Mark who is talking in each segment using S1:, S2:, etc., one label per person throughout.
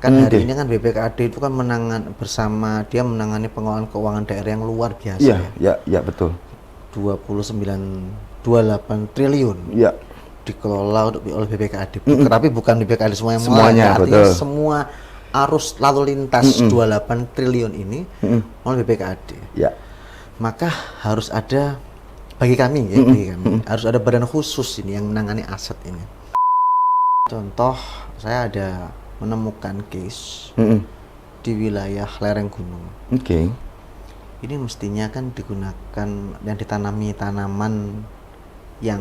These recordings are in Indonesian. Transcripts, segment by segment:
S1: Kan hari ini kan BPKAD itu kan menangani pengelolaan keuangan daerah yang luar biasa.
S2: Iya, betul.
S1: 28 triliun.
S2: Iya.
S1: Dikelola oleh BPKAD. Tapi bukan BPKAD
S2: semuanya,
S1: artinya
S2: betul.
S1: semua arus lalu lintas 28 triliun ini oleh BPKAD.
S2: Ya.
S1: Maka harus ada bagi kami harus ada badan khusus ini yang menangani aset ini. Contoh, saya ada menemukan case di wilayah lereng gunung.
S2: Oke.
S1: Ini mestinya kan digunakan yang ditanami tanaman yang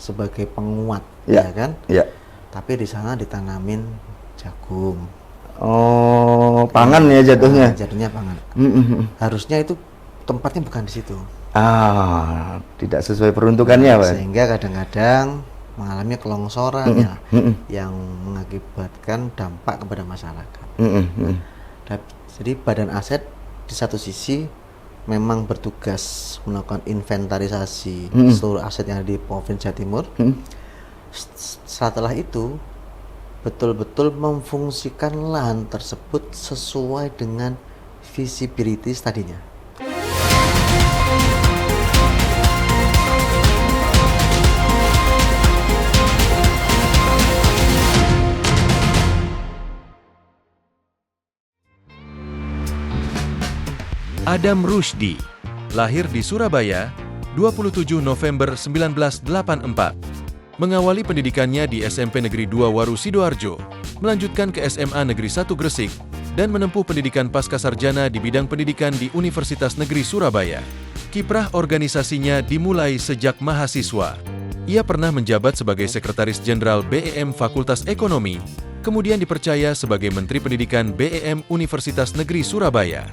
S1: sebagai penguat, ya kan?
S2: Iya.
S1: Tapi di sana ditanamin jagung.
S2: Oh, pangan ya jatuhnya.
S1: Jadinya pangan. Harusnya itu tempatnya bukan di situ.
S2: Tidak sesuai peruntukannya, Pak.
S1: Sehingga kadang-kadang mengalami kelongsoran yang mengakibatkan dampak kepada masyarakat. Jadi badan aset di satu sisi memang bertugas melakukan inventarisasi seluruh aset yang ada di Provinsi Jawa Timur. Setelah itu betul-betul memfungsikan lahan tersebut sesuai dengan visibility tadinya.
S3: Adam Rushdie, lahir di Surabaya, 27 November 1984. Mengawali pendidikannya di SMP Negeri 2 Waru Sidoarjo, melanjutkan ke SMA Negeri 1 Gresik, dan menempuh pendidikan pascasarjana di bidang pendidikan di Universitas Negeri Surabaya. Kiprah organisasinya dimulai sejak mahasiswa. Ia pernah menjabat sebagai Sekretaris Jenderal BEM Fakultas Ekonomi, kemudian dipercaya sebagai Menteri Pendidikan BEM Universitas Negeri Surabaya.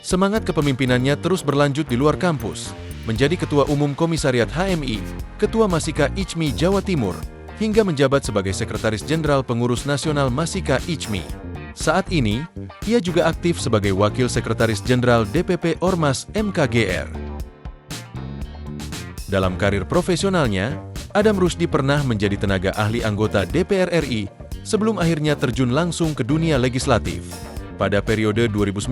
S3: Semangat kepemimpinannya terus berlanjut di luar kampus, menjadi Ketua Umum Komisariat HMI, Ketua Masika ICMI Jawa Timur, hingga menjabat sebagai Sekretaris Jenderal Pengurus Nasional Masika ICMI. Saat ini, ia juga aktif sebagai Wakil Sekretaris Jenderal DPP Ormas MKGR. Dalam karir profesionalnya, Adam Rushdie pernah menjadi tenaga ahli anggota DPR RI sebelum akhirnya terjun langsung ke dunia legislatif. Pada periode 2019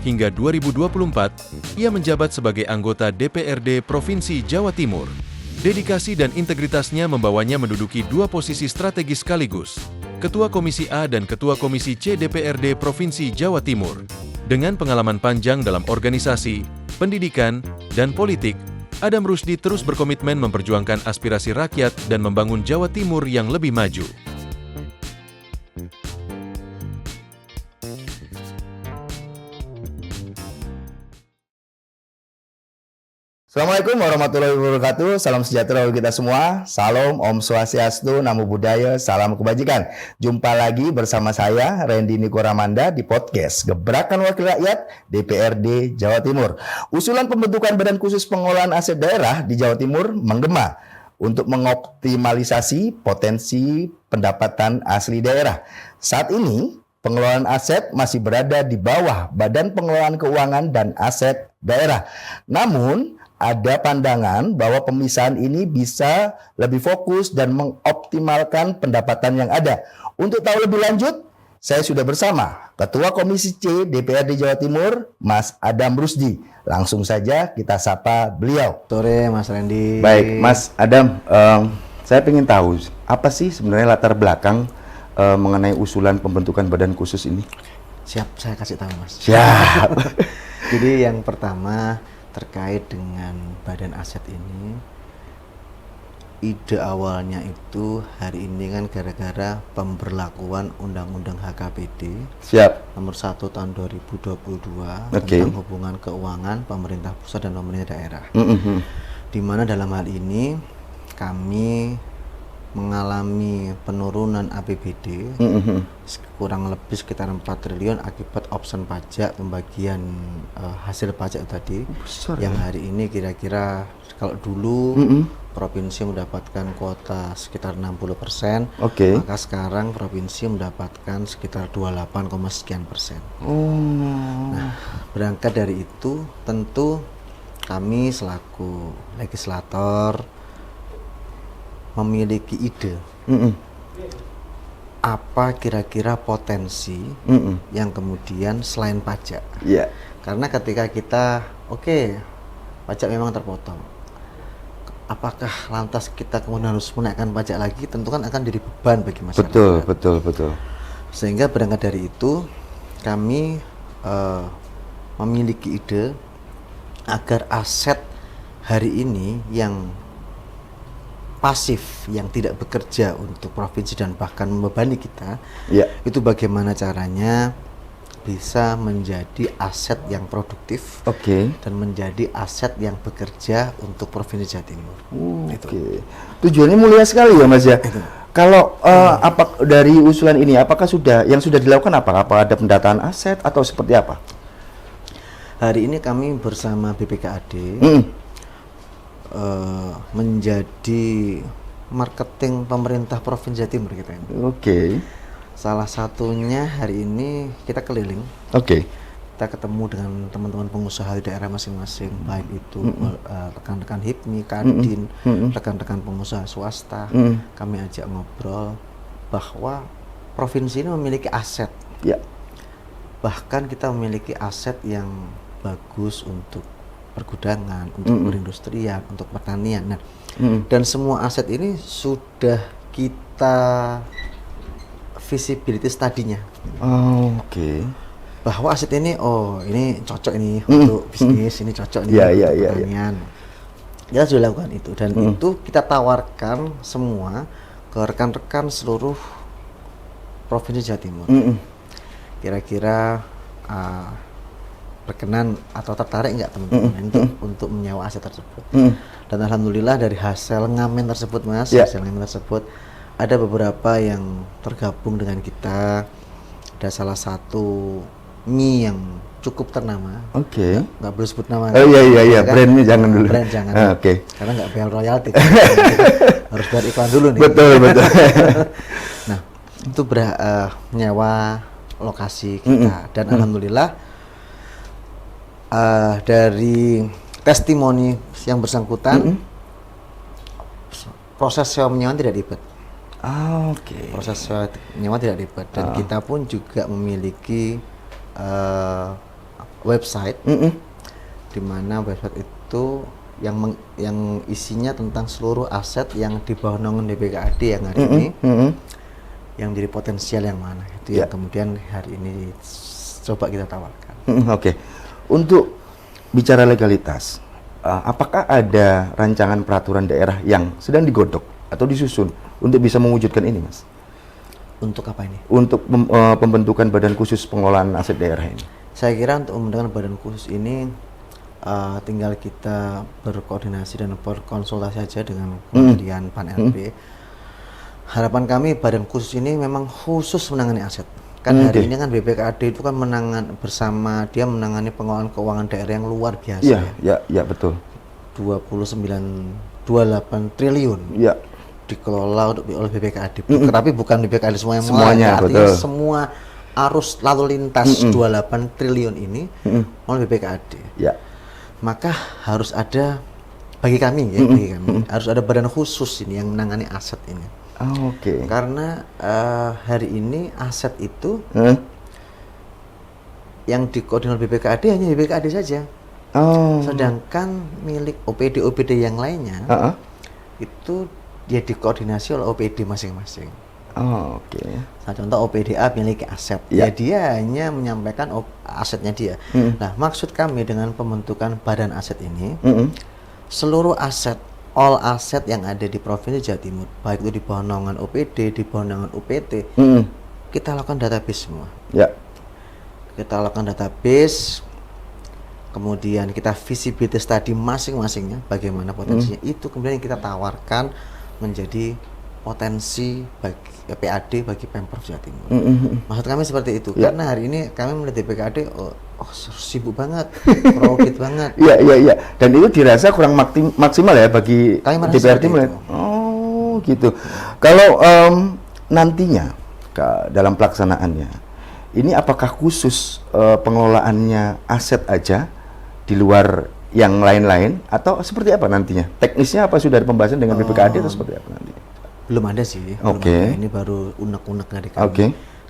S3: hingga 2024, ia menjabat sebagai anggota DPRD Provinsi Jawa Timur. Dedikasi dan integritasnya membawanya menduduki dua posisi strategis sekaligus, Ketua Komisi A dan Ketua Komisi C DPRD Provinsi Jawa Timur. Dengan pengalaman panjang dalam organisasi, pendidikan, dan politik, Adam Rushdie terus berkomitmen memperjuangkan aspirasi rakyat dan membangun Jawa Timur yang lebih maju.
S2: Assalamualaikum warahmatullahi wabarakatuh. Salam sejahtera bagi kita semua. Salam, Om Swastiastu, Namo Buddhaya, salam kebajikan. Jumpa lagi bersama saya, Randy Niko Ramanda, di podcast Gebrakan Wakil Rakyat DPRD Jawa Timur. Usulan pembentukan Badan Khusus Pengelolaan Aset Daerah di Jawa Timur menggema untuk mengoptimalisasi potensi pendapatan asli daerah. Saat ini, pengelolaan aset masih berada di bawah Badan Pengelolaan Keuangan dan Aset Daerah. Namun, ada pandangan bahwa pemisahan ini bisa lebih fokus dan mengoptimalkan pendapatan yang ada. Untuk tahu lebih lanjut, saya sudah bersama Ketua Komisi C DPRD Jawa Timur, Mas Adam Rushdie. Langsung saja kita sapa beliau.
S1: Sore, Mas Randy.
S2: Baik, Mas Adam, saya ingin tahu apa sih sebenarnya latar belakang mengenai usulan pembentukan badan khusus ini?
S1: Siap, saya kasih tahu, Mas.
S2: Siap.
S1: Jadi yang pertama terkait dengan badan aset ini, ide awalnya itu hari ini kan gara-gara pemberlakuan Undang-Undang HKPD nomor 1 tahun 2022 tentang hubungan keuangan pemerintah pusat dan pemerintah daerah. Di mana dalam hal ini kami mengalami penurunan APBD kurang lebih sekitar 4 triliun akibat option pajak, pembagian hasil pajak tadi.
S2: Besar,
S1: yang
S2: ya?
S1: hari ini kira-kira kalau dulu provinsi mendapatkan kuota sekitar 60%, maka sekarang provinsi mendapatkan sekitar 28, sekian persen. Nah, berangkat dari itu tentu kami selaku legislator memiliki ide apa kira-kira potensi yang kemudian selain pajak.
S2: Iya.
S1: Karena ketika kita oke, pajak memang terpotong, apakah lantas kita kemudian harus menaikkan pajak lagi? Tentu kan akan jadi beban bagi masyarakat.
S2: Betul.
S1: Sehingga berangkat dari itu kami memiliki ide agar aset hari ini yang pasif, yang tidak bekerja untuk provinsi dan bahkan membebani kita, itu bagaimana caranya bisa menjadi aset yang produktif dan menjadi aset yang bekerja untuk Provinsi Jawa Timur.
S2: Tujuannya mulia sekali ya Mas ya. Kalau apa dari usulan ini, apakah yang sudah dilakukan apa? Apa ada pendataan aset atau seperti apa?
S1: Hari ini kami bersama BPKAD menjadi marketing pemerintah Provinsi Jawa Timur kita ini. Salah satunya hari ini kita keliling. Kita ketemu dengan teman-teman pengusaha di daerah masing-masing, baik itu rekan-rekan HIPMI, Kadin, rekan-rekan pengusaha swasta. Kami ajak ngobrol bahwa provinsi ini memiliki aset. Bahkan kita memiliki aset yang bagus untuk pergudangan, untuk perindustrian, untuk pertanian. Nah, dan semua aset ini sudah kita visibility study-nya. Bahwa aset ini, ini cocok ini untuk bisnis, ini cocok ini untuk pertanian. Kita sudah lakukan itu, dan itu kita tawarkan semua ke rekan-rekan seluruh Provinsi Jawa Timur. Kira-kira berkenan atau tertarik nggak teman-teman untuk menyewa aset tersebut. Dan alhamdulillah dari hasil ngamen tersebut Mas, hasil ngamen tersebut ada beberapa yang tergabung dengan kita. Ada salah satu mie yang cukup ternama. Nggak boleh sebut nama.
S2: Iya. Brandnya jangan dulu.
S1: Brand jangan. Karena nggak bayar royalti. Harus bayar iklan dulu nih.
S2: Betul.
S1: Nah, itu menyewa lokasi kita, dan alhamdulillah dari testimoni yang bersangkutan, proses sewa penyewaan tidak ribet. Proses sewa penyewaan tidak ribet, dan kita pun juga memiliki website, di mana website itu yang isinya tentang seluruh aset yang di bawah naungan BPKAD yang hari ini, yang menjadi potensial yang mana itu yang kemudian hari ini coba kita tawarkan.
S2: Untuk bicara legalitas, apakah ada rancangan peraturan daerah yang sedang digodok atau disusun untuk bisa mewujudkan ini, Mas?
S1: Untuk apa ini?
S2: Untuk pembentukan badan khusus pengelolaan aset daerah ini.
S1: Saya kira untuk pembentukan badan khusus ini tinggal kita berkoordinasi dan berkonsultasi saja dengan Kementerian Pan-RB. Harapan kami badan khusus ini memang khusus menangani aset. Kan hari ini kan BPKAD itu kan menangani pengelolaan keuangan daerah yang luar biasa.
S2: Iya, betul.
S1: 28 triliun dikelola oleh BPKAD. Tapi bukan BPKAD semuanya, artinya betul. Semua arus lalu lintas 28 triliun ini oleh BPKAD. Maka harus ada bagi kami harus ada badan khusus ini yang menangani aset ini. Karena hari ini aset itu yang dikoordinir BPKAD hanya BPKAD saja. Sedangkan milik OPD yang lainnya itu dia dikoordinasi oleh OPD masing-masing. Nah, contoh OPDA memiliki aset, dia hanya menyampaikan asetnya dia. Nah, maksud kami dengan pembentukan badan aset ini, seluruh aset, all aset yang ada di Provinsi Jawa Timur, baik itu di bawah naungan OPD, di bawah naungan UPT, kita lakukan database semua. Kita lakukan database, kemudian kita visibility study masing-masingnya, bagaimana potensinya, itu kemudian kita tawarkan menjadi potensi bagi PAD bagi Pemprov Jawa Timur. Maksud kami seperti itu, karena hari ini kami melihat DPKAD sibuk banget, profit banget.
S2: Iya. Dan itu dirasa kurang maksimal ya bagi DPRD melihat. Gitu. Kalau nantinya dalam pelaksanaannya, ini apakah khusus pengelolaannya aset aja di luar yang lain-lain atau seperti apa nantinya? Teknisnya apa sudah ada pembahasan dengan BPKAD atau seperti apa nanti?
S1: Belum ada sih, belum
S2: Oke.
S1: ada. Ini baru unek-unek dari kami.
S2: Oke.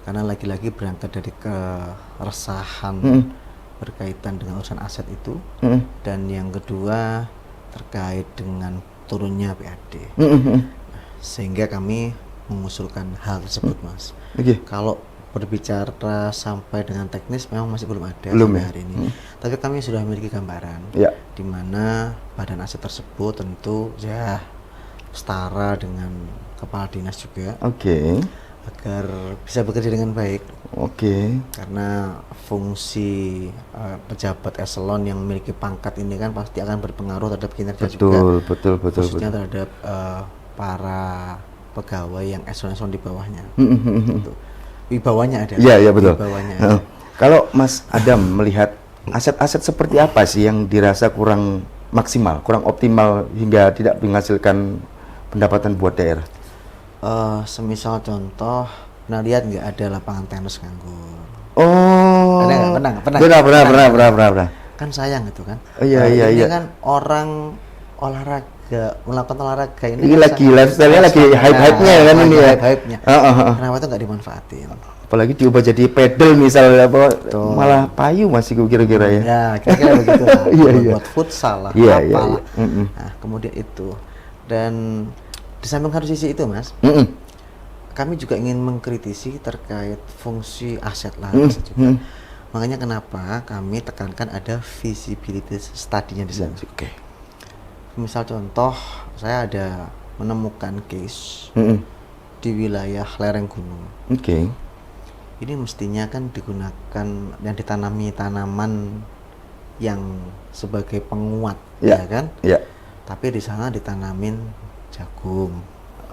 S1: Karena lagi-lagi berangkat dari keresahan berkaitan dengan urusan aset itu, dan yang kedua terkait dengan turunnya PAD. Sehingga kami mengusulkan hal tersebut, Mas.
S2: Oke.
S1: Kalau berbicara sampai dengan teknis memang masih belum ada
S2: Belum
S1: sampai
S2: ya?
S1: hari ini. Tapi kami sudah memiliki gambaran
S2: Ya.
S1: di mana badan aset tersebut tentu ya setara dengan kepala dinas juga,
S2: Oke.
S1: agar bisa bekerja dengan baik,
S2: Oke.
S1: karena fungsi pejabat eselon yang memiliki pangkat ini kan pasti akan berpengaruh terhadap kinerja juga,
S2: Betul.
S1: khususnya terhadap para pegawai yang eselon-eselon di bawahnya. Gitu. Wibawanya ada.
S2: Iya, betul.
S1: Wibawanya
S2: Heeh.
S1: ada.
S2: Kalau Mas Adam melihat aset-aset seperti apa sih yang dirasa kurang maksimal, kurang optimal hingga tidak menghasilkan pendapatan buat daerah?
S1: Semisal contoh, pernah lihat nggak ada lapangan tenis nganggur?
S2: Oh.
S1: Ada nggak? Pernah. Kan sayang itu kan.
S2: Iya.
S1: Ini kan orang melakukan olahraga ini
S2: Ini
S1: kan
S2: lagi
S1: sangat-
S2: lifestyle-nya lagi
S1: sangat-
S2: hype-hype-nya kan ini ya.
S1: Hype-nya.
S2: Heeh.
S1: Kenapa itu nggak dimanfaatin?
S2: Apalagi diubah jadi pedal misalnya apa, malah payu masih kira-kira ya.
S1: Ya, kira-kira begitu lah.
S2: Iya.
S1: Buat futsal lah,
S2: Iya.
S1: apalah. Nah, kemudian itu. Dan di samping harus sisi itu, Mas, kami juga ingin mengkritisi terkait fungsi aset lah, aset juga. Makanya kenapa kami tekankan ada visibility study-nya di sana.
S2: Oke.
S1: Misal contoh, saya ada menemukan case di wilayah lereng gunung.
S2: Oke.
S1: Ini mestinya kan digunakan yang ditanami tanaman yang sebagai penguat,
S2: Ya.
S1: ya kan?
S2: Ya.
S1: Tapi di sana ditanamin jagung.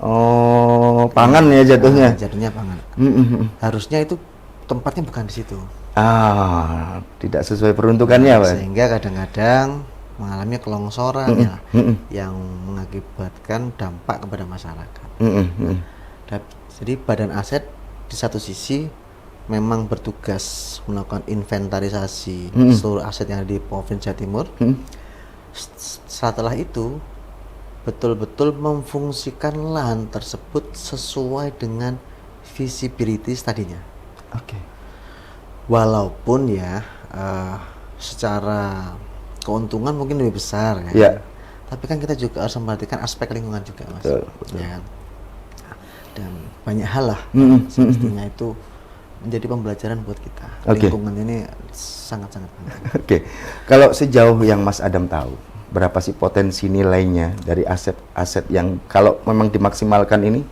S2: Oh, pangan ya jatuhnya.
S1: Nah, jatuhnya pangan. Harusnya itu tempatnya bukan di situ.
S2: Tidak sesuai peruntukannya, Pak.
S1: Sehingga kadang-kadang mengalami kelongsoran ya, yang mengakibatkan dampak kepada masyarakat. Jadi badan aset di satu sisi memang bertugas melakukan inventarisasi seluruh aset yang ada di Provinsi Jawa Timur. Setelah itu betul-betul memfungsikan lahan tersebut sesuai dengan visibility tadinya.
S2: Oke.
S1: Walaupun ya secara keuntungan mungkin lebih besar ya.
S2: Ya.
S1: Tapi kan kita juga harus memperhatikan aspek lingkungan juga, Mas.
S2: Betul.
S1: Ya kan? Dan banyak hal lah semestinya itu menjadi pembelajaran buat kita.
S2: Oke.
S1: Lingkungan ini sangat-sangat penting.
S2: Oke. Kalau sejauh yang Mas Adam tahu, berapa sih potensi nilainya dari aset-aset yang kalau memang dimaksimalkan ini,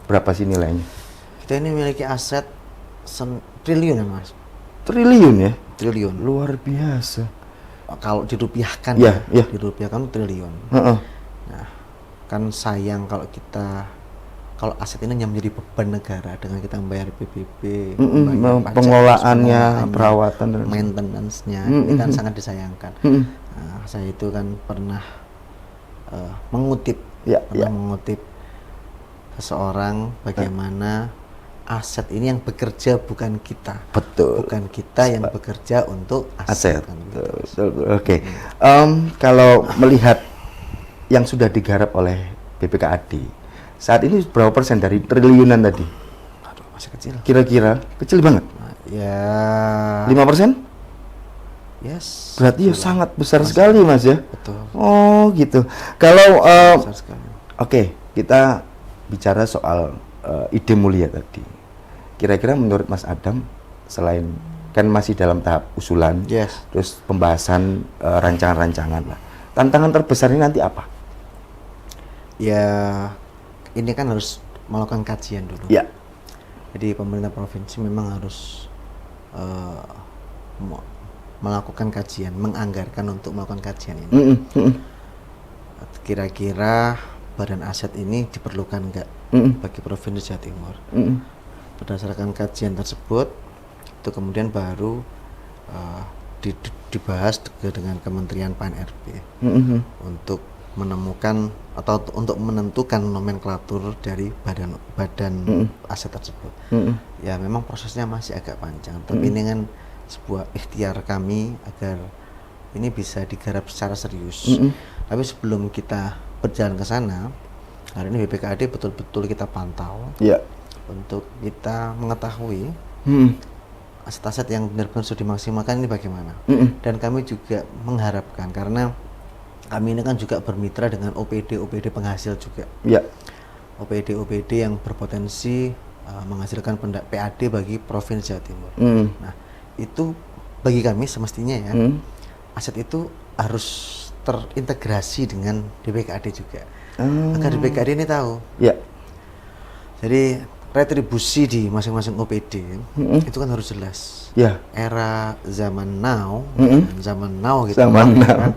S2: berapa sih nilainya?
S1: Kita ini memiliki aset triliun ya, Mas.
S2: Triliun ya?
S1: Triliun.
S2: Luar biasa.
S1: Kalau dirupiahkan
S2: Ya.
S1: dirupiahkan triliun.
S2: Heeh.
S1: Nah, kan sayang kalau aset ini hanya menjadi beban negara dengan kita membayar PBB, membayar pajak,
S2: Pengelolaannya,
S1: pengelolaannya,
S2: perawatan dan
S1: maintenance-nya, ini kan sangat disayangkan. Nah, saya itu kan pernah mengutip seseorang bagaimana aset ini yang bekerja bukan kita.
S2: Betul.
S1: Bukan kita yang bekerja untuk aset. Kan gitu.
S2: Betul. Oke. Kalau melihat yang sudah digarap oleh BPKAD, saat ini berapa persen dari triliunan tadi?
S1: Aduh, masih kecil.
S2: Kira-kira kecil banget.
S1: Nah, ya
S2: 5%?
S1: Yes.
S2: Berarti ya sangat besar sekali, Mas ya.
S1: Betul.
S2: Oh, gitu. Kalau
S1: Besar sekali.
S2: oke, kita bicara soal ide mulia tadi. Kira-kira menurut Mas Adam, selain kan masih dalam tahap usulan,
S1: Yes.
S2: terus pembahasan rancangan-rancangan lah. Tantangan terbesar ini nanti apa?
S1: Ya, ini kan harus melakukan kajian dulu.
S2: Ya.
S1: Jadi pemerintah provinsi memang harus melakukan kajian, menganggarkan untuk melakukan kajian ini. Kira-kira badan aset ini diperlukan nggak bagi Provinsi Jawa Timur? Berdasarkan kajian tersebut, itu kemudian baru dibahas dengan Kementerian PAN-RB untuk menemukan atau untuk menentukan nomenklatur dari badan aset tersebut. Ya memang prosesnya masih agak panjang, tapi ini kan sebuah ikhtiar kami agar ini bisa digarap secara serius. Tapi sebelum kita berjalan ke sana, Hari ini BPKAD betul-betul kita pantau
S2: Ya.
S1: untuk kita mengetahui
S2: Hmm.
S1: aset-aset yang benar-benar sudah dimaksimalkan ini bagaimana.
S2: Mm-mm.
S1: Dan kami juga mengharapkan, karena kami ini kan juga bermitra dengan OPD penghasil juga.
S2: Ya.
S1: OPD yang berpotensi menghasilkan PAD bagi Provinsi Jawa Timur.
S2: Hmm.
S1: Nah, itu bagi kami semestinya ya, aset itu harus terintegrasi dengan DPKAD juga. Agar DPKAD ini tahu.
S2: Ya.
S1: Jadi retribusi di masing-masing OPD itu kan harus jelas.
S2: Ya.
S1: Era zaman now, dan zaman now gitu.
S2: Zaman now.
S1: Kan,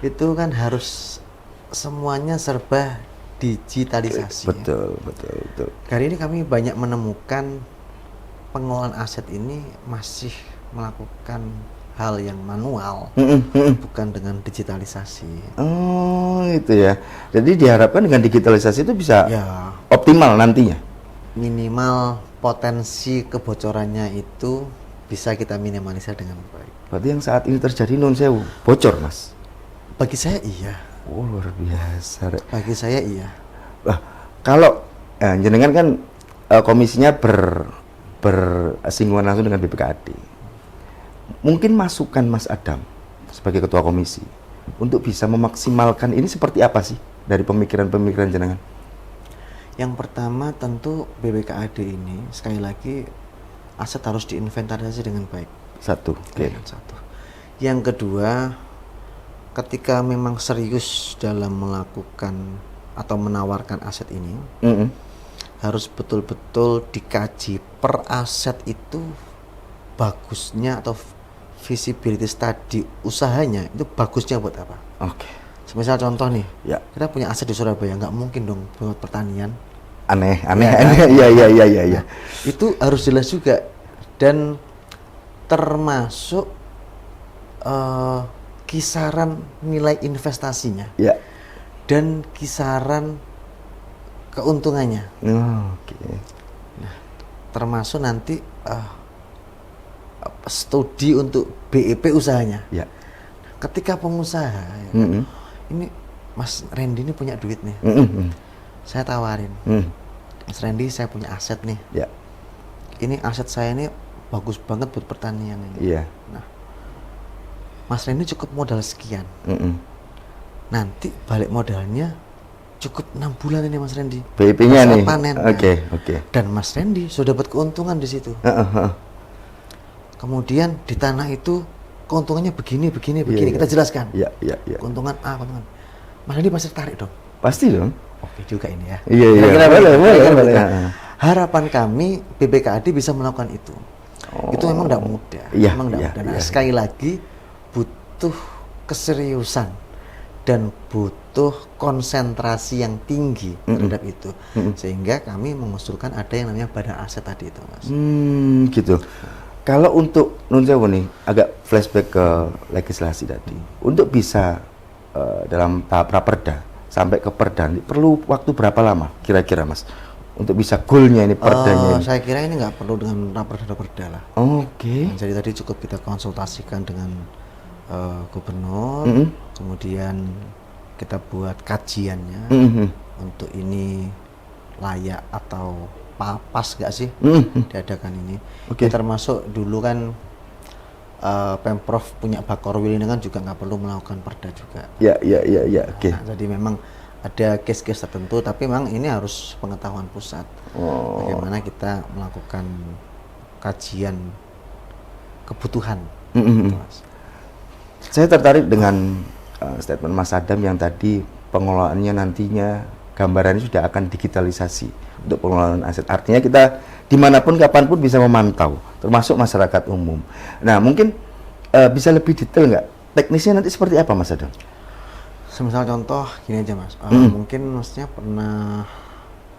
S1: itu kan harus semuanya serba digitalisasi.
S2: Betul.
S1: Hari ini kami banyak menemukan pengelolaan aset ini masih melakukan hal yang manual, bukan dengan digitalisasi.
S2: Oh, itu ya. Jadi diharapkan dengan digitalisasi itu bisa
S1: Ya,
S2: optimal nantinya.
S1: minimal potensi kebocorannya itu bisa kita minimalisir dengan baik.
S2: Berarti yang saat ini terjadi nun sewu bocor, Mas.
S1: Bagi saya iya.
S2: Oh, luar biasa.
S1: Bagi saya iya.
S2: Lah, kalau jenengan kan komisinya bersinggungan langsung dengan BPKAD. Mungkin masukan Mas Adam sebagai ketua komisi untuk bisa memaksimalkan ini seperti apa sih dari pemikiran-pemikiran jenengan?
S1: Yang pertama tentu BPKAD ini sekali lagi aset harus diinventarisasi dengan baik.
S2: Satu. Oke.
S1: Satu. Yang kedua, ketika memang serius dalam melakukan atau menawarkan aset ini, harus betul-betul dikaji per aset itu bagusnya atau visibility study usahanya itu bagusnya buat apa.
S2: Oke.
S1: Semisal contoh nih,
S2: Ya.
S1: kita punya aset di Surabaya, nggak mungkin dong buat pertanian.
S2: Aneh. Iya.
S1: Itu harus jelas juga, dan termasuk kisaran nilai investasinya
S2: Ya.
S1: dan kisaran keuntungannya,
S2: Oke.
S1: termasuk nanti studi untuk BEP usahanya.
S2: Ya.
S1: Ketika pengusaha ya, ini Mas Randy ini punya duit nih, saya tawarin, Mas Randy saya punya aset nih,
S2: Ya.
S1: ini aset saya ini bagus banget buat pertanian ini.
S2: Iya.
S1: Nah, Mas Randy cukup modal sekian, nanti balik modalnya cukup 6 bulan ini Mas Randy.
S2: BIP-nya
S1: Masa
S2: nih.
S1: panen.
S2: Oke.
S1: Dan Mas Randy sudah dapat keuntungan di situ. Kemudian di tanah itu keuntungannya begini.
S2: Iya.
S1: Kita jelaskan.
S2: Iya.
S1: Keuntungan A, keuntungan. Mas Randy pasti tertarik dong.
S2: Pasti dong.
S1: Oke juga ini ya.
S2: Iya.
S1: Kira-kira begitu.
S2: Boleh.
S1: Harapan kami BPKAD bisa melakukan itu. Itu memang tidak mudah.
S2: Iya,
S1: Memang tidak
S2: iya,
S1: mudah.
S2: iya,
S1: Nah,
S2: iya.
S1: sekali lagi butuh keseriusan dan butuh konsentrasi yang tinggi terhadap itu. Sehingga kami mengusulkan ada yang namanya badan aset tadi itu, Mas.
S2: Gitu. Kalau untuk nun sewu nih, agak flashback ke legislasi tadi. Untuk bisa dalam tahap raperda sampai ke perda, ini perlu waktu berapa lama kira-kira, Mas? Untuk bisa goalnya ini perdanya ini.
S1: Saya kira ini nggak perlu dengan raperda lah.
S2: Oke.
S1: Jadi tadi cukup kita konsultasikan dengan gubernur, kemudian kita buat kajiannya untuk ini layak atau pas nggak sih diadakan ini.
S2: Oke.
S1: Ya, termasuk dulu kan Pemprov punya Bakorwil ini kan juga nggak perlu melakukan perda juga.
S2: Ya. Oke.
S1: Nah, jadi memang ada case-case tertentu, tapi memang ini harus pengetahuan pusat. Bagaimana kita melakukan kajian kebutuhan. Gitu, Mas.
S2: Saya tertarik dengan statement Mas Adam yang tadi pengelolaannya nantinya gambarannya sudah akan digitalisasi untuk pengelolaan aset. Artinya kita dimanapun kapanpun bisa memantau, termasuk masyarakat umum. Nah, mungkin bisa lebih detail nggak? Teknisnya nanti seperti apa, Mas Adam?
S1: Semisal contoh gini aja, Mas. Mungkin Masnya pernah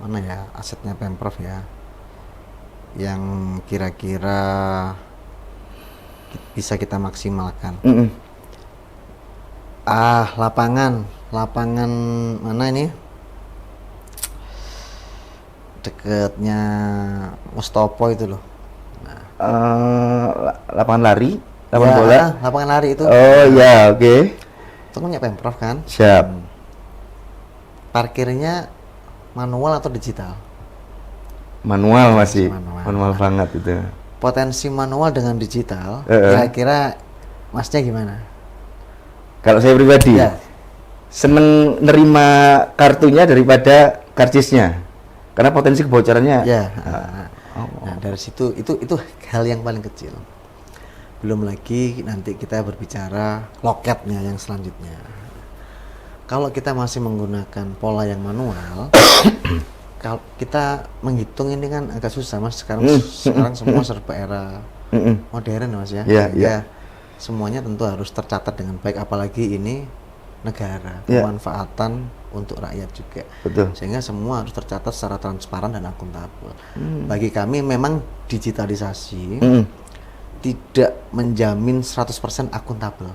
S1: mana ya asetnya Pemprov ya, yang kira-kira bisa kita maksimalkan. Lapangan mana ini? Deketnya Mustopo itu loh.
S2: Lapangan lari,
S1: Ya,
S2: lapangan bola.
S1: lapangan lari itu.
S2: Oh ya, oke.
S1: Itu punya Pemprov kan.
S2: Siap.
S1: Parkirnya manual atau digital?
S2: Manual masih,
S1: Manual.
S2: manual banget itu.
S1: Potensi manual dengan digital, kira-kira Masnya gimana?
S2: Kalau saya pribadi,
S1: Ya.
S2: seneng nerima kartunya daripada karcisnya, karena potensi kebocorannya.
S1: Ya. Nah, dari situ itu hal yang paling kecil. Belum lagi nanti kita berbicara loketnya yang selanjutnya. Kalau kita masih menggunakan pola yang manual, kalau kita menghitung ini kan agak susah, Mas. Sekarang semua serba era modern, Mas, ya.
S2: Iya,
S1: Sehingga
S2: iya.
S1: semuanya tentu harus tercatat dengan baik, apalagi ini negara,
S2: Iya.
S1: pemanfaatan untuk rakyat juga.
S2: Betul.
S1: Sehingga semua harus tercatat secara transparan dan akuntabel. Bagi kami memang digitalisasi tidak menjamin 100% akuntabel,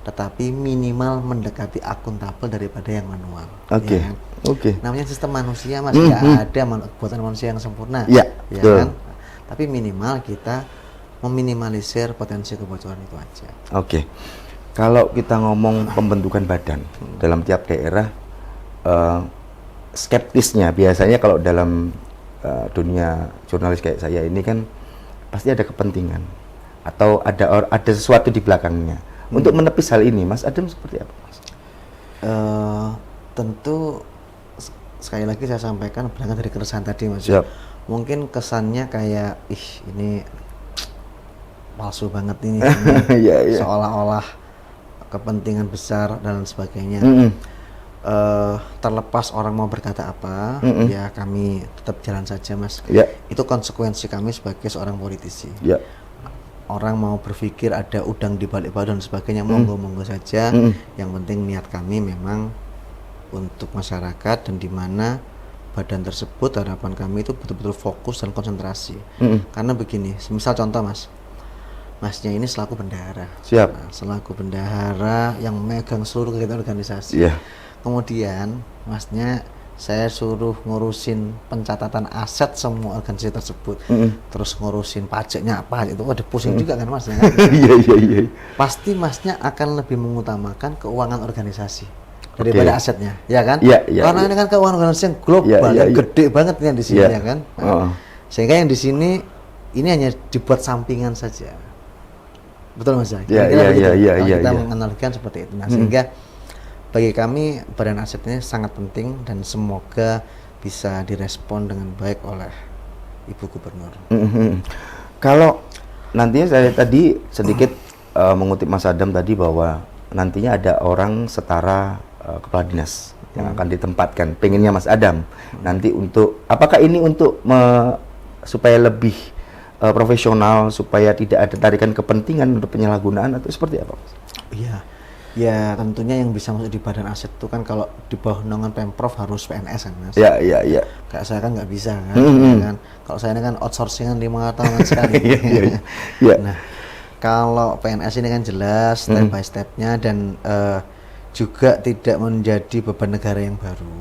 S1: tetapi minimal mendekati akuntabel daripada yang manual.
S2: Oke.
S1: Ya kan?
S2: Oke.
S1: Namanya sistem manusia, Mas, nggak ada buatan manusia yang sempurna.
S2: Iya,
S1: ya
S2: betul.
S1: kan? Tapi minimal kita meminimalisir potensi kebocoran itu aja.
S2: Oke. Kalau kita ngomong pembentukan badan dalam tiap daerah, skeptisnya biasanya kalau dalam dunia jurnalis kayak saya ini kan pasti ada kepentingan atau ada sesuatu di belakangnya. Untuk menepis hal ini, Mas Adam seperti apa, Mas?
S1: Tentu sekali lagi saya sampaikan berangkat dari keresahan tadi, Mas.
S2: Siap.
S1: Mungkin kesannya kayak ini palsu banget ini,
S2: Iya, iya.
S1: seolah-olah kepentingan besar dan sebagainya. Terlepas orang mau berkata apa, ya kami tetap jalan saja, Mas.
S2: Ya.
S1: Itu konsekuensi kami sebagai seorang politisi.
S2: Ya.
S1: Orang mau berpikir ada udang di balik batu dan sebagainya, monggo-monggo saja. Yang penting niat kami memang untuk masyarakat, dan di mana badan tersebut harapan kami itu betul-betul fokus dan konsentrasi. Karena begini, misal contoh, Masnya ini selaku bendahara.
S2: Siap.
S1: Nah, selaku bendahara yang megang seluruh kegiatan organisasi.
S2: Iya.
S1: Kemudian Masnya saya suruh ngurusin pencatatan aset semua organisasi tersebut, terus ngurusin pajaknya apa itu, ada pusing juga kan, Mas, ya kan?
S2: Iya, iya, iya.
S1: Pasti Masnya akan lebih mengutamakan keuangan organisasi daripada asetnya, ya kan?
S2: Iya, iya,
S1: Karena
S2: iya.
S1: ini kan keuangan organisasi yang global,
S2: Iya, iya,
S1: yang
S2: iya.
S1: gede banget yang di sini,
S2: Iya.
S1: ya kan? Nah, sehingga yang di sini ini hanya dibuat sampingan saja, betul, Mas?
S2: Iya,
S1: Kira-kira
S2: iya,
S1: begitu.
S2: iya, iya,
S1: Kalau
S2: iya,
S1: kita
S2: iya.
S1: menganalogikan seperti itu. Nah, sehingga bagi kami badan aset ini sangat penting dan semoga bisa direspon dengan baik oleh Ibu Gubernur.
S2: Kalau nantinya saya tadi sedikit mengutip Mas Adam tadi bahwa nantinya ada orang setara kepala dinas yang akan ditempatkan. Pengennya Mas Adam nanti untuk apakah ini untuk supaya lebih profesional, supaya tidak ada tarikan kepentingan untuk penyalahgunaan atau seperti apa, Mas?
S1: Iya. Ya tentunya yang bisa masuk di badan aset itu kan kalau di bawah naungan Pemprov harus PNS kan, Mas.
S2: Ya, ya, ya.
S1: Kayak saya kan nggak bisa kan, ya kan. Kalau saya ini kan outsourcingan 5 tahun sekali.
S2: Iya, iya, iya.
S1: Nah, kalau PNS ini kan jelas step by stepnya dan juga tidak menjadi beban negara yang baru.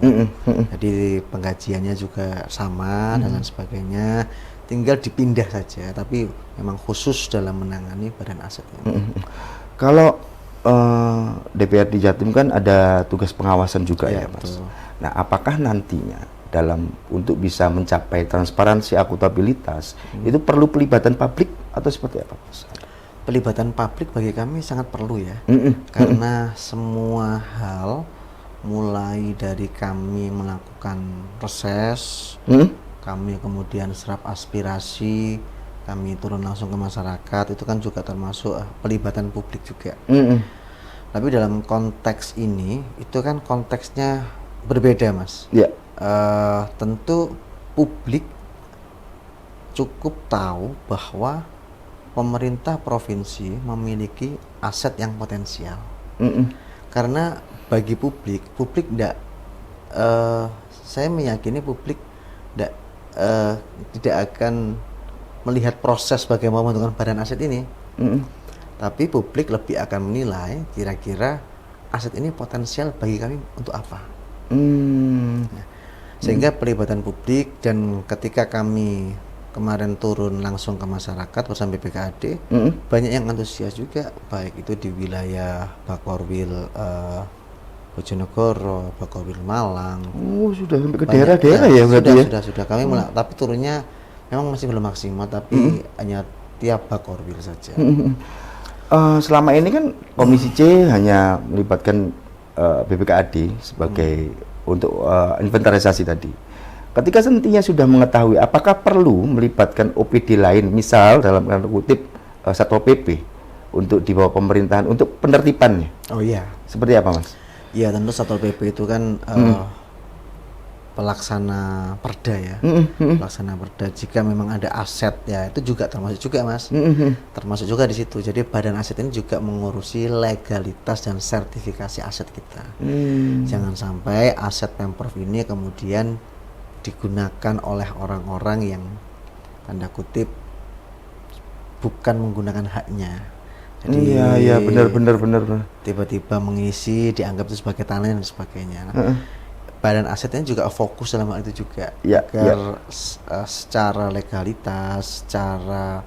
S1: Jadi penggajiannya juga sama dan lain sebagainya. Tinggal dipindah saja, tapi memang khusus dalam menangani badan aset ini.
S2: Kalau DPRD Jatim kan ada tugas pengawasan juga ya, Mas.
S1: Betul.
S2: Nah, apakah nantinya untuk bisa mencapai transparansi akuntabilitas itu perlu pelibatan publik atau seperti apa, Mas?
S1: Pelibatan publik bagi kami sangat perlu ya, karena semua hal mulai dari kami melakukan reses, kami kemudian serap aspirasi, kami turun langsung ke masyarakat, itu kan juga termasuk pelibatan publik juga. Tapi dalam konteks ini, itu kan konteksnya berbeda, Mas.
S2: Ya.
S1: Tentu publik cukup tahu bahwa pemerintah provinsi memiliki aset yang potensial. Karena bagi publik tidak, saya meyakini publik tidak akan melihat proses bagaimana membentukkan badan aset ini, tapi publik lebih akan menilai kira-kira aset ini potensial bagi kami untuk apa. Nah, sehingga pelibatan publik, dan ketika kami kemarin turun langsung ke masyarakat bersama BPKAD, banyak yang antusias juga, baik itu di wilayah Bakorwil Bojonegoro, Bakauheni Malang.
S2: Oh, sudah sampai ke
S1: Banyak,
S2: daerah-daerah ya berarti ya?
S1: Sudah. Kami mulai, tapi turunnya memang masih belum maksimal, tapi hanya tiap Bakauheni saja.
S2: Selama ini kan Komisi C hanya melibatkan BPKAD sebagai untuk inventarisasi tadi. Ketika nantinya sudah mengetahui, apakah perlu melibatkan OPD lain, misal dalam tanda kutip Satpol PP untuk di bawah pemerintahan untuk penertibannya?
S1: Oh iya.
S2: Seperti apa, Mas?
S1: Ya tentu Satpol PP itu kan pelaksana perda ya, pelaksana perda. Jika memang ada aset ya itu juga termasuk juga Mas, termasuk juga di situ. Jadi badan aset ini juga mengurusi legalitas dan sertifikasi aset kita. Jangan sampai aset Pemprov ini kemudian digunakan oleh orang-orang yang tanda kutip bukan menggunakan haknya. Jadi
S2: Iya, benar.
S1: tiba-tiba mengisi dianggap itu sebagai tanah dan sebagainya. Badan asetnya juga fokus dalam hal itu juga agar secara legalitas, secara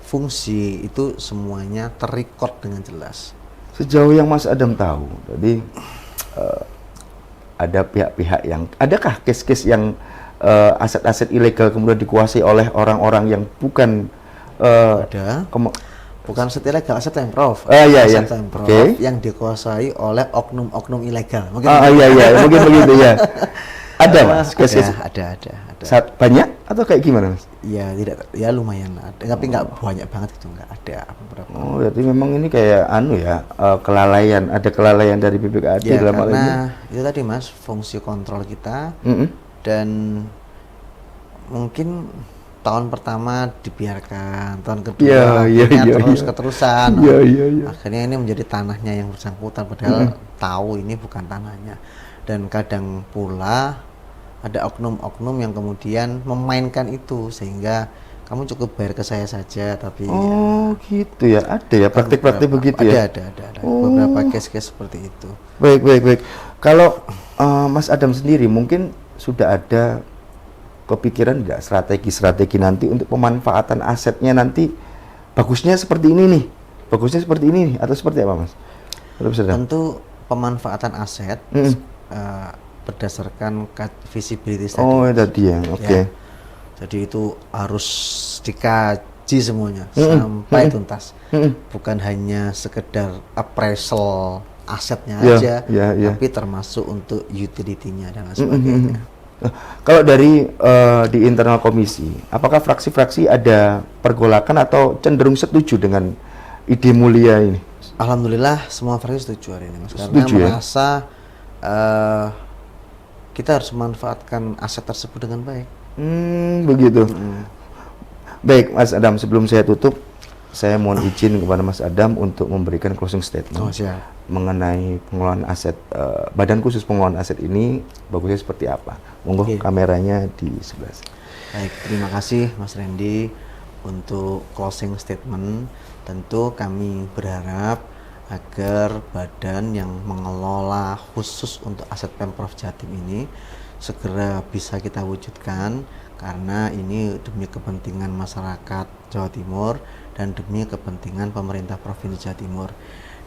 S1: fungsi itu semuanya terrecord dengan jelas.
S2: Sejauh yang Mas Adam tahu, jadi ada pihak-pihak yang, adakah case-case yang aset-aset ilegal kemudian dikuasai oleh orang-orang yang bukan
S1: ada bukan aset ilegal, aset Pemprov.
S2: Aset
S1: Pemprov yang dikuasai oleh oknum-oknum ilegal. Mungkin
S2: mungkin begitu ya. Ada Mas, case-case?
S1: Ada.
S2: Banyak atau kayak gimana Mas?
S1: Ya tidak, ya lumayan ada, tapi nggak banyak banget gitu, nggak ada beberapa.
S2: Oh, berarti memang ini kayak kelalaian, ada kelalaian dari BPKAD
S1: ya,
S2: dalam hal ini.
S1: Karena itu tadi Mas, fungsi kontrol kita dan mungkin tahun pertama dibiarkan, tahun kedua keterusan. Akhirnya ini menjadi tanahnya yang bersangkutan, padahal tahu ini bukan tanahnya. Dan kadang pula ada oknum-oknum yang kemudian memainkan itu sehingga kamu cukup bayar ke saya saja, tapi
S2: gitu ya, ada ya praktik-praktik begitu ya.
S1: Ada beberapa case-case seperti itu.
S2: Baik. Kalau Mas Adam sendiri mungkin sudah ada kepikiran nggak strategi nanti untuk pemanfaatan asetnya nanti bagusnya seperti ini nih, atau seperti apa Mas?
S1: Tentu pemanfaatan aset berdasarkan visibility study.
S2: Oh tadi ya, oke.
S1: Jadi itu harus dikaji semuanya sampai tuntas, bukan hanya sekedar appraisal asetnya aja, tapi termasuk untuk utility-nya dan lain sebagainya.
S2: Kalau dari di internal komisi, apakah fraksi-fraksi ada pergolakan atau cenderung setuju dengan ide mulia ini?
S1: Alhamdulillah semua fraksi setuju hari ini Mas, karena merasa kita harus memanfaatkan aset tersebut dengan baik.
S2: Begitu. Baik Mas Adam, sebelum saya tutup, saya mohon izin kepada Mas Adam untuk memberikan closing statement mengenai pengelolaan aset, badan khusus pengelolaan aset ini bagusnya seperti apa. Monggo kameranya di sebelah sini.
S1: Baik, terima kasih Mas Randy untuk closing statement. Tentu kami berharap agar badan yang mengelola khusus untuk aset Pemprov Jatim ini segera bisa kita wujudkan, karena ini demi kepentingan masyarakat Jawa Timur dan demi kepentingan pemerintah Provinsi Jawa Timur,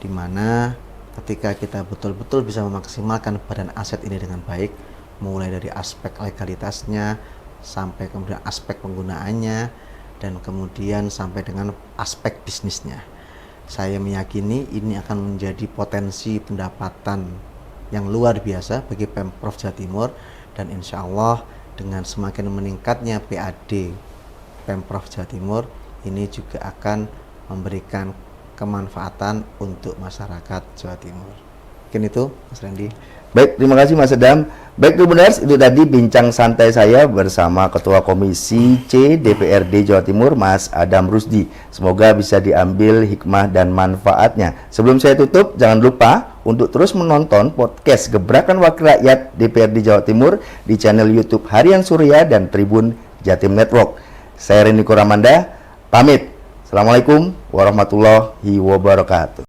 S1: di mana ketika kita betul-betul bisa memaksimalkan badan aset ini dengan baik, mulai dari aspek legalitasnya sampai kemudian aspek penggunaannya dan kemudian sampai dengan aspek bisnisnya. Saya meyakini ini akan menjadi potensi pendapatan yang luar biasa bagi Pemprov Jawa Timur, dan insya Allah dengan semakin meningkatnya PAD Pemprov Jawa Timur, ini juga akan memberikan kemanfaatan untuk masyarakat Jawa Timur. Mungkin itu Mas Randy.
S2: Baik, terima kasih Mas Adam. Baik Tribuners, itu tadi bincang santai saya bersama Ketua Komisi C DPRD Jawa Timur, Mas Adam Rusdi. Semoga bisa diambil hikmah dan manfaatnya. Sebelum saya tutup, jangan lupa untuk terus menonton podcast Gebrakan Wakil Rakyat DPRD Jawa Timur di channel YouTube Harian Surya dan Tribun Jatim Network. Saya Rendy Koramanda, pamit. Assalamualaikum warahmatullahi wabarakatuh.